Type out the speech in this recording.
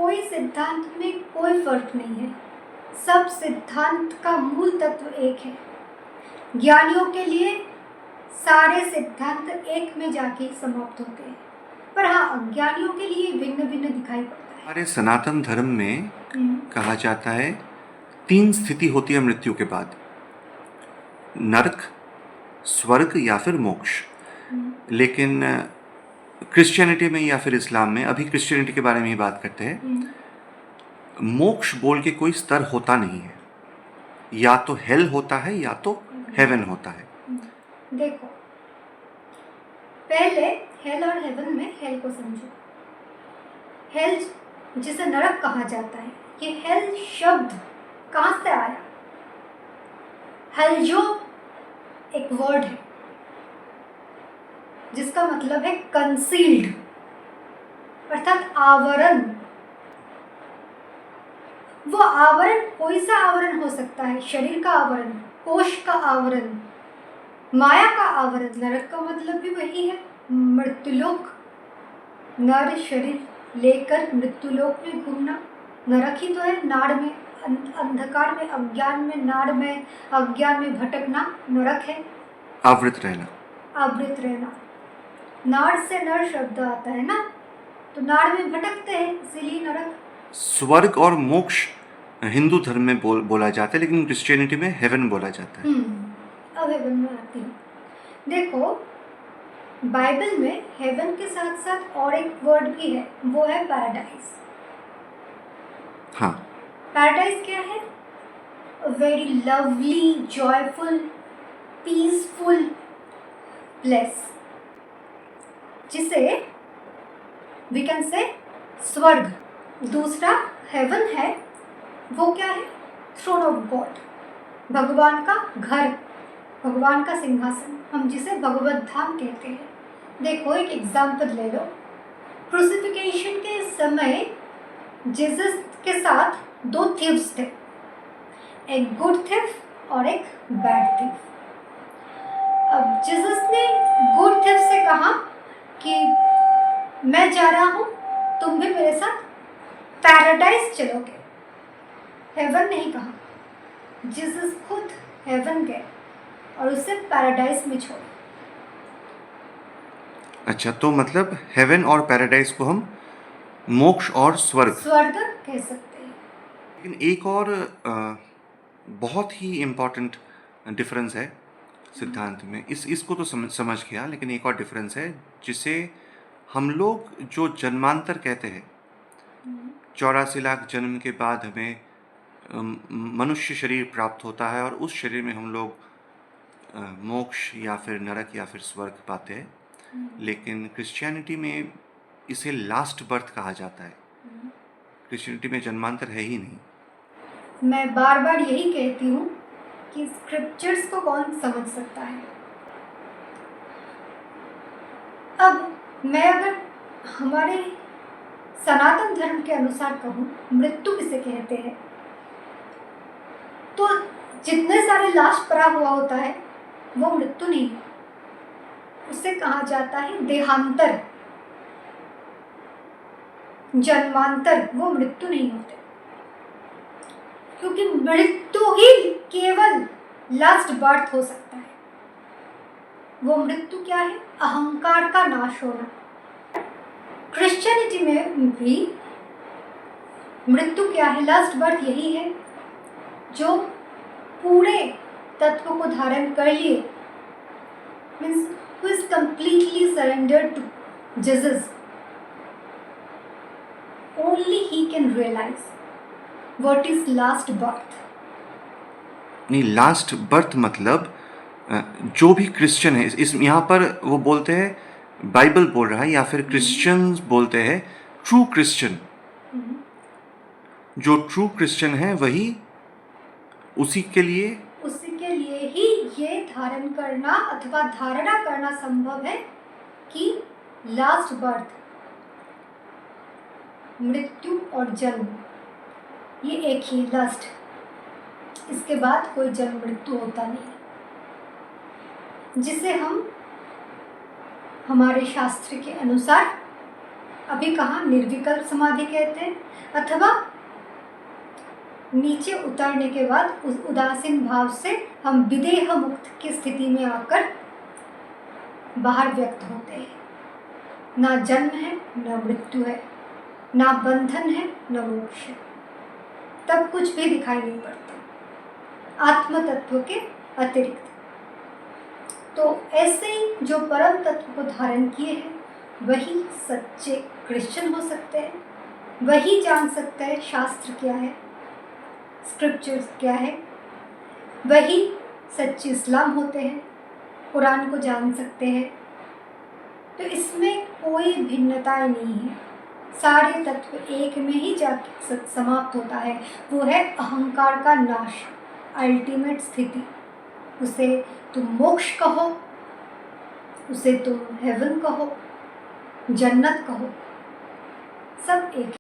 कोई सिद्धांत में कोई फर्क नहीं है। सब सिद्धांत का मूल तत्व एक है। ज्ञानियों के लिए सारे सिद्धांत एक में जाके समाप्त होते हैं, पर हाँ, अज्ञानियों के लिए भिन्न भिन्न दिखाई पड़ता है। हमारे सनातन धर्म में कहा जाता है 3 स्थिति होती है मृत्यु के बाद, नरक, स्वर्ग या फिर मोक्ष। लेकिन क्रिश्चियनिटी में या फिर इस्लाम में, अभी क्रिश्चियनिटी के बारे में ही बात करते हैं, मोक्ष बोल के कोई स्तर होता नहीं है। या तो हेल होता है या तो हेवन होता है। देखो, पहले हेल और हेवन में हेल को समझो। हेल जिसे नरक कहा जाता है, ये हेल शब्द कहाँ से आया? हेल जो एक वर्ड है जिसका मतलब है कंसील्ड, अर्थात आवरण। वो आवरण कोई सा आवरण हो सकता है? शरीर का आवरण, कोश का आवरण, माया का आवरण। नरक का मतलब भी वही है, मृत्युलोक। नर शरीर लेकर मृत्युलोक में घूमना नरक ही तो है। नाड़ में, अंधकार में, अज्ञान में, नाड़ में, अज्ञान में भटकना नरक है। आवृत रहना, आवृत रहना। नाड़ से नर शब्द आता है ना, तो नाड़ में भटकते हैं, इसीलिए नरक। स्वर्ग और मोक्ष हिंदू धर्म में बोला जाता है, लेकिन क्रिश्चियनिटी में हेवन बोला जाता है। अब हेवन में आती हूँ। देखो, बाइबल में हेवन के साथ साथ और एक वर्ड भी है, वो है पैराडाइज। हाँ, पैराडाइज क्या है? A very lovely, joyful, peaceful place, जिसे वी कैन से स्वर्ग। दूसरा हेवन है, वो क्या है? थ्रोन ऑफ गॉड, भगवान का घर, भगवान का सिंहासन, हम जिसे भगवत धाम कहते हैं। देखो, एक एग्जाम्पल ले लो। क्रूसिफिकेशन के समय जीसस के साथ 2 थीव्स थे, एक गुड थीव और एक बैड थीव। अब जीसस ने गुड थीव से कहा कि मैं जा रहा हूँ, तुम भी मेरे साथ पैराडाइज चलोगे। हेवन नहीं कहा, जीसस खुद हेवन गए और उसे पैराडाइज में छोड़ा। अच्छा, तो मतलब हेवन और पैराडाइज को हम मोक्ष और स्वर्ग कह सकते हैं। लेकिन एक और बहुत ही इम्पॉर्टेंट डिफरेंस है सिद्धांत में। इसको तो समझ गया, लेकिन एक और डिफरेंस है जिसे हम लोग जो जन्मांतर कहते हैं। 84 लाख जन्म के बाद हमें मनुष्य शरीर प्राप्त होता है, और उस शरीर में हम लोग मोक्ष या फिर नरक या फिर स्वर्ग पाते हैं। लेकिन क्रिश्चियनिटी में इसे लास्ट बर्थ कहा जाता है। क्रिश्चियनिटी में जन्मांतर है ही नहीं। मैं बार बार यही कहती हूँ कि स्क्रिप्चर्स को कौन समझ सकता है। अब मैं अगर हमारे सनातन धर्म के अनुसार कहूँ, मृत्यु किसे कहते हैं, तो जितने सारे लाश पड़ा हुआ होता है वो मृत्यु नहीं है, उसे कहा जाता है देहांतर, जन्मांतर। वो मृत्यु नहीं होते, क्योंकि मृत्यु ही केवल लास्ट बर्थ हो सकता है। वो मृत्यु क्या है? अहंकार का नाश होना। क्रिश्चियनिटी में भी मृत्यु क्या है? लास्ट बर्थ यही है, जो पूरे तत्व को धारण कर लिए, means who is completely surrendered to Jesus, only he can realise what is last birth. नहीं, लास्ट बर्थ मतलब जो भी क्रिश्चियन है, इस यहाँ पर वो बोलते हैं, बाइबल बोल रहा है या फिर क्रिश्चियंस बोलते हैं ट्रू क्रिश्चियन। जो ट्रू क्रिश्चियन है वही उसी के लिए ही ये धारण करना अथवा धारणा करना संभव है कि लास्ट बर्थ, मृत्यु और जन्म, ये एक ही लास्ट, इसके बाद कोई जन्म मृत्यु होता नहीं, जिसे हम हमारे शास्त्र के अनुसार अभी कहाँ निर्विकल्प समाधि कहते हैं, अथवा नीचे उतरने के बाद उस उदासीन भाव से हम विदेह मुक्त की स्थिति में आकर बाहर व्यक्त होते हैं। ना जन्म है, ना मृत्यु है, ना बंधन है, ना मोक्ष है, तब कुछ भी दिखाई नहीं पड़ता आत्म तत्व के अतिरिक्त। तो ऐसे ही जो परम तत्व को धारण किए हैं वही सच्चे क्रिश्चियन हो सकते हैं, वही जान सकते हैं शास्त्र क्या है, स्क्रिप्चर्स क्या है, वही सच्चे इस्लाम होते हैं, कुरान को जान सकते हैं। तो इसमें कोई भिन्नताएं नहीं है, सारे तत्व एक में ही जाके समाप्त होता है। वो है अहंकार का नाश, अल्टीमेट स्थिति। उसे तुम मोक्ष कहो, उसे तुम हेवन कहो, जन्नत कहो, सब एक